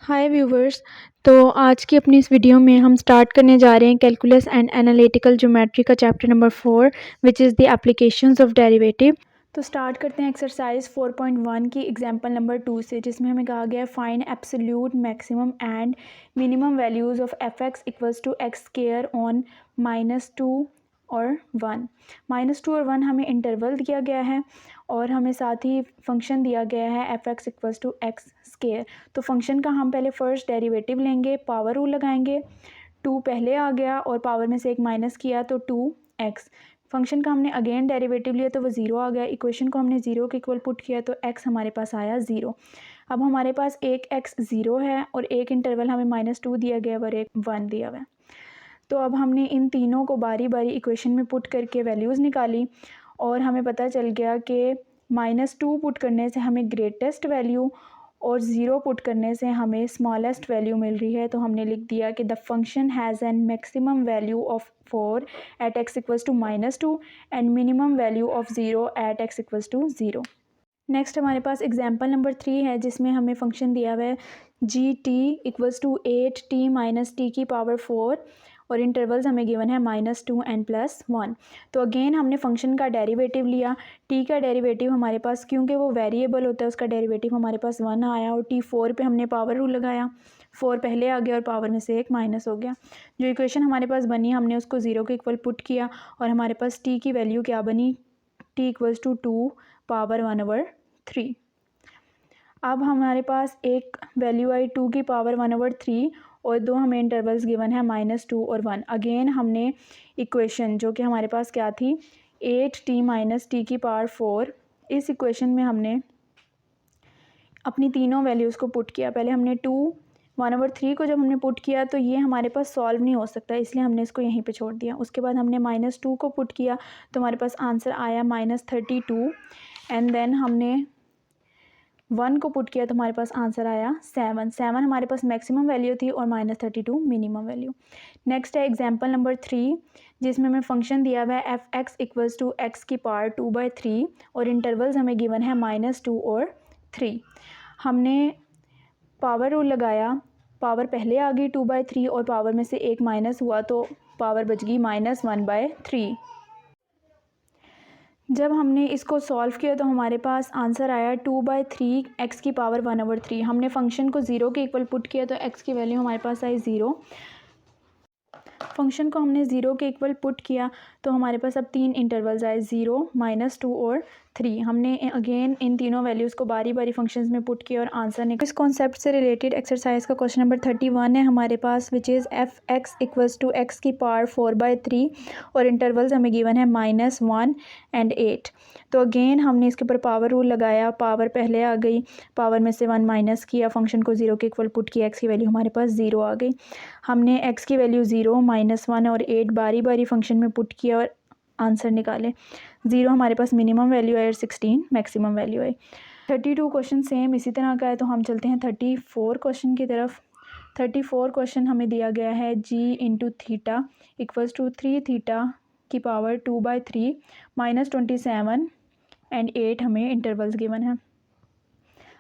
हाय viewers. तो आज की अपनी इस वीडियो में हम स्टार्ट करने जा रहे हैं कैलकुलस एंड एनालिटिकल ज्योमेट्री का chapter number 4 which is the applications of derivative. तो स्टार्ट करते हैं एक्सरसाइज 4.1 की एग्जांपल नंबर 2 से, जिसमें हमें कहा गया है find absolute maximum and minimum values of F x equals to X square on -2 और 1। -2 और 1 हमें इंटरवल दिया गया है और हमें साथ ही फंक्शन दिया गया है F x equals to X square. तो फंक्शन का हम पहले फर्स्ट डेरिवेटिव लेंगे, पावर रूल लगाएंगे। 2 पहले आ गया और पावर में से एक माइनस किया तो 2x। फंक्शन का हमने अगेन डेरिवेटिव लिया तो वो 0 आ गया। इक्वेशन को हमने 0 के इक्वल पुट किया तो x हमारे पास आया 0। अब हमारे पास एक x 0 है और एक इंटरवल हमें -2 दिया गया और एक 1 दिया हुआ है। तो अब हमने इन तीनों को बारी बारी इक्वेशन में पुट करके वैल्यूज़ निकाली और हमें पता चल गया कि -2 पुट करने से हमें ग्रेटेस्ट वैल्यू और 0 पुट करने से हमें स्मॉलेस्ट वैल्यू मिल रही है। तो हमने लिख दिया कि the function has an maximum value of 4 at x equals to -2 and minimum value of 0 at x equals to 0। Next हमारे पास एग्जाम्पल नंबर 3 है, जिसमें हमें फंक्शन दिया हुआ है G T equals to 8t minus T की पावर 4 और इंटरवल्स हमें गिवन है -2 एंड +1। तो अगेन हमने फंक्शन का डेरिवेटिव लिया। टी का डेरिवेटिव हमारे पास, क्योंकि वो वेरिएबल होता है, उसका डेरिवेटिव हमारे पास 1 आया और t4 पे हमने पावर रूल लगाया। 4 पहले आ गया और पावर में से एक माइनस हो गया। जो इक्वेशन हमारे पास बनी हमने उसको 0 के इक्वल पुट किया और हमारे पास टी की वैल्यू क्या बनी, t इक्वल्स टू 2 पावर 1/3। अब हमारे पास एक वैल्यू आई 2 की पावर 1/3 और दो हमें इंटरवल्स गिवन है -2 और 1। अगेन हमने इक्वेशन जो कि हमारे पास क्या थी 8t माइनस टी की पावर 4, इस इक्वेशन में हमने अपनी तीनों वैल्यूज़ को पुट किया। पहले हमने 1/3 को जब हमने पुट किया तो ये हमारे पास सॉल्व नहीं हो सकता, इसलिए हमने इसको यहीं पे छोड़ दिया। उसके बाद हमने -2 को पुट किया तो हमारे पास आंसर आया -32 एंड देन हमने 1 को पुट किया तो हमारे पास आंसर आया 7 हमारे पास मैक्सिमम वैल्यू थी और -32 मिनिमम वैल्यू। नेक्स्ट है एग्जांपल नंबर 3, जिसमें हमें फंक्शन दिया हुआ है F x equals to x की पावर 2/3 और इंटरवल्स हमें गिवन है -2 और 3। हमने पावर रूल लगाया, पावर पहले आ गई 2/3 और पावर में से एक माइनस हुआ तो पावर बच गई -1/3। जब हमने इसको सॉल्व किया तो हमारे पास आंसर आया 2/3 एक्स की पावर 1/3। हमने फंक्शन को 0 के इक्वल पुट किया तो एक्स की वैल्यू हमारे पास आई 0। फंक्शन को हमने 0 के इक्वल पुट किया तो हमारे पास अब तीन इंटरवल्स आए 0, -2 और 3। हमने अगेन इन तीनों वैल्यूज़ को बारी बारी फंक्शंस में पुट किया और आंसर निकला। इस कॉन्सेप्ट से रिलेटेड एक्सरसाइज का क्वेश्चन नंबर 31 है हमारे पास, which is f x equals to x की पावर 4/3 और इंटरवल्स हमें गिवन है -1 एंड 8। तो अगेन हमने इसके ऊपर पावर रूल लगाया, पावर पहले आ गई, पावर में से 1 माइनस किया, फंक्शन को 0 के इक्वल पुट किया, एक्स की वैल्यू हमारे पास 0 आ गई। हमने x की वैल्यू 0, -1 और 8 बारी बारी फंक्शन में पुट किया और आंसर निकाले। 0 हमारे पास मिनिमम वैल्यू आई और 16 मैक्सिमम वैल्यू आई। 32 क्वेश्चन सेम इसी तरह का है, तो हम चलते हैं 34 क्वेश्चन की तरफ। 34 क्वेश्चन हमें दिया गया है g into theta equals to 3 theta की पावर 2/3 -27 एंड 8 हमें इंटरवल्स गिवन है।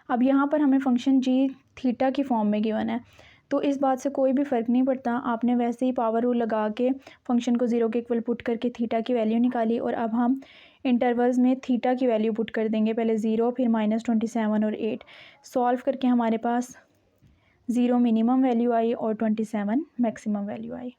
अब यहाँ पर हमें फंक्शन g थीटा की फॉर्म में गिवन है, तो इस बात से कोई भी फ़र्क नहीं पड़ता। आपने वैसे ही पावर रूल लगा के फंक्शन को 0 के इक्वल पुट करके थीटा की वैल्यू निकाली और अब हम इंटरवल्स में थीटा की वैल्यू पुट कर देंगे, पहले 0 फिर -27 और 8। सॉल्व करके हमारे पास 0 मिनिमम वैल्यू आई और 27 मैक्सिमम वैल्यू आई।